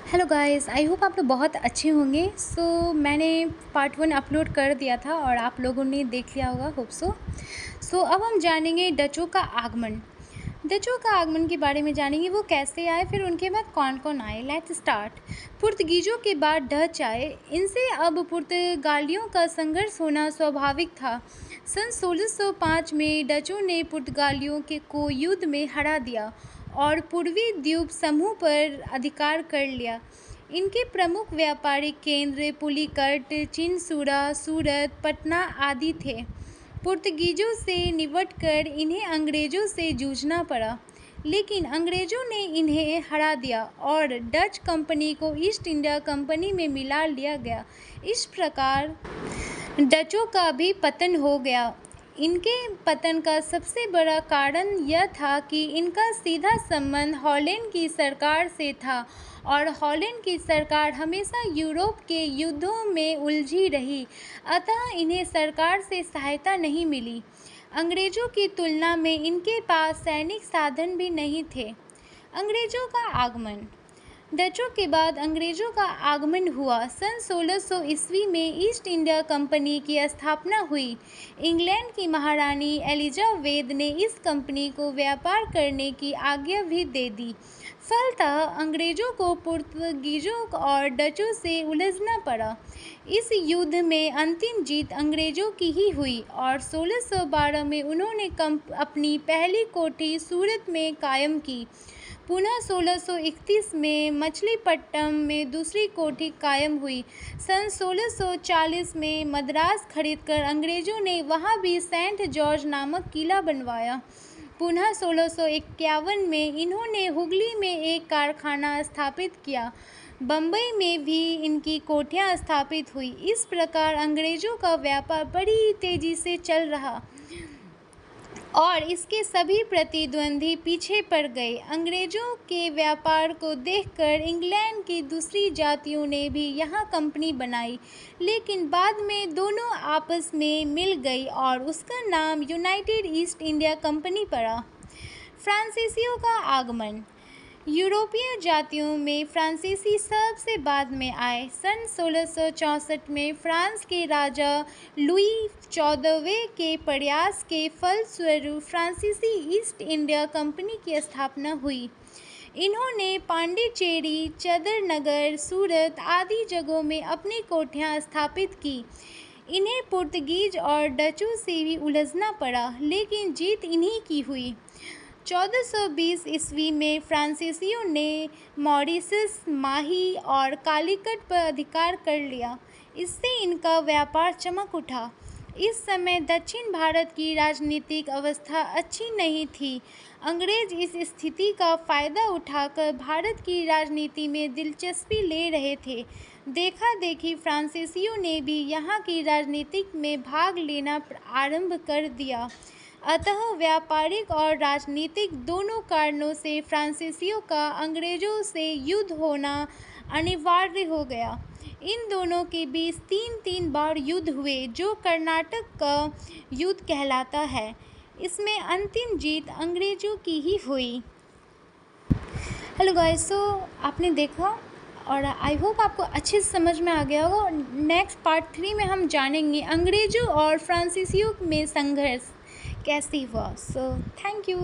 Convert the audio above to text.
Hello guys, I hope आप लोग बहुत अच्छे होंगे। मैंने पार्ट 1 अपलोड कर दिया था और आप लोगों ने देख लिया होगा, होप सो। अब हम जानेंगे डचों का आगमन। डचों का आगमन के बारे में जानेंगे, वो कैसे आए, फिर उनके बाद कौन कौन आए। Let's start. पुर्तगीजों के बाद डच आए। इनसे अब पुर्तगालियों का संघर्ष होना स्वाभाविक था। सन 1605 में डचों ने पुर्तगालियों को युद्ध में हरा दिया और पूर्वी द्वीप समूह पर अधिकार कर लिया। इनके प्रमुख व्यापारिक केंद्र पुलिकट, चिनसुरा, सूरत, पटना आदि थे। पुर्तगीजों से निपटकर इन्हें अंग्रेज़ों से जूझना पड़ा, लेकिन अंग्रेज़ों ने इन्हें हरा दिया और डच कंपनी को ईस्ट इंडिया कंपनी में मिला लिया गया। इस प्रकार डचों का भी पतन हो गया। इनके पतन का सबसे बड़ा कारण यह था कि इनका सीधा संबंध हॉलैंड की सरकार से था और हॉलैंड की सरकार हमेशा यूरोप के युद्धों में उलझी रही, अतः इन्हें सरकार से सहायता नहीं मिली। अंग्रेज़ों की तुलना में इनके पास सैनिक साधन भी नहीं थे। अंग्रेज़ों का आगमन। डचों के बाद अंग्रेज़ों का आगमन हुआ। सन 1600 ईस्वी में ईस्ट इंडिया कंपनी की स्थापना हुई। इंग्लैंड की महारानी एलिजाबेथ ने इस कंपनी को व्यापार करने की आज्ञा भी दे दी। फलतः अंग्रेज़ों को पुर्तगीजों और डचों से उलझना पड़ा। इस युद्ध में अंतिम जीत अंग्रेज़ों की ही हुई और 1612 में उन्होंने अपनी पहली कोठी सूरत में कायम की। पुनः 1631 में मछलीपट्टनम में दूसरी कोठी कायम हुई। सन 1640 में मद्रास खरीदकर अंग्रेज़ों ने वहाँ भी सेंट जॉर्ज नामक किला बनवाया। पुनः 1651 में इन्होंने हुगली में एक कारखाना स्थापित किया। बम्बई में भी इनकी कोठियाँ स्थापित हुई। इस प्रकार अंग्रेज़ों का व्यापार बड़ी तेज़ी से चल रहा और इसके सभी प्रतिद्वंदी पीछे पड़ गए। अंग्रेज़ों के व्यापार को देखकर इंग्लैंड की दूसरी जातियों ने भी यहाँ कंपनी बनाई, लेकिन बाद में दोनों आपस में मिल गई और उसका नाम यूनाइटेड ईस्ट इंडिया कंपनी पड़ा। फ्रांसीसियों का आगमन। यूरोपीय जातियों में फ्रांसीसी सबसे बाद में आए। सन 1664 में फ्रांस के राजा लुई 14वें के प्रयास के फलस्वरूप फ्रांसीसी ईस्ट इंडिया कंपनी की स्थापना हुई। इन्होंने पांडिचेरी, चंदरनगर, सूरत आदि जगहों में अपनी कोठियाँ स्थापित की। इन्हें पुर्तगीज और डचों से भी उलझना पड़ा, लेकिन जीत इन्हीं की हुई। 1420 ईस्वी में फ्रांसीसियों ने मॉरिशस, माही और कालीकट पर अधिकार कर लिया। इससे इनका व्यापार चमक उठा। इस समय दक्षिण भारत की राजनीतिक अवस्था अच्छी नहीं थी। अंग्रेज इस स्थिति का फ़ायदा उठाकर भारत की राजनीति में दिलचस्पी ले रहे थे। देखा देखी फ्रांसीसियों ने भी यहाँ की राजनीति में भाग लेना आरंभ कर दिया। अतः व्यापारिक और राजनीतिक दोनों कारणों से फ्रांसीसियों का अंग्रेज़ों से युद्ध होना अनिवार्य हो गया। इन दोनों के बीच तीन बार युद्ध हुए, जो कर्नाटक का युद्ध कहलाता है। इसमें अंतिम जीत अंग्रेज़ों की ही हुई। हेलो गाइस, आपने देखा और आई होप आपको अच्छे से समझ में आ गया होगा। नेक्स्ट पार्ट 3 में हम जानेंगे अंग्रेज़ों और फ्रांसीसियों में संघर्ष कैसे हुआ। Thank you.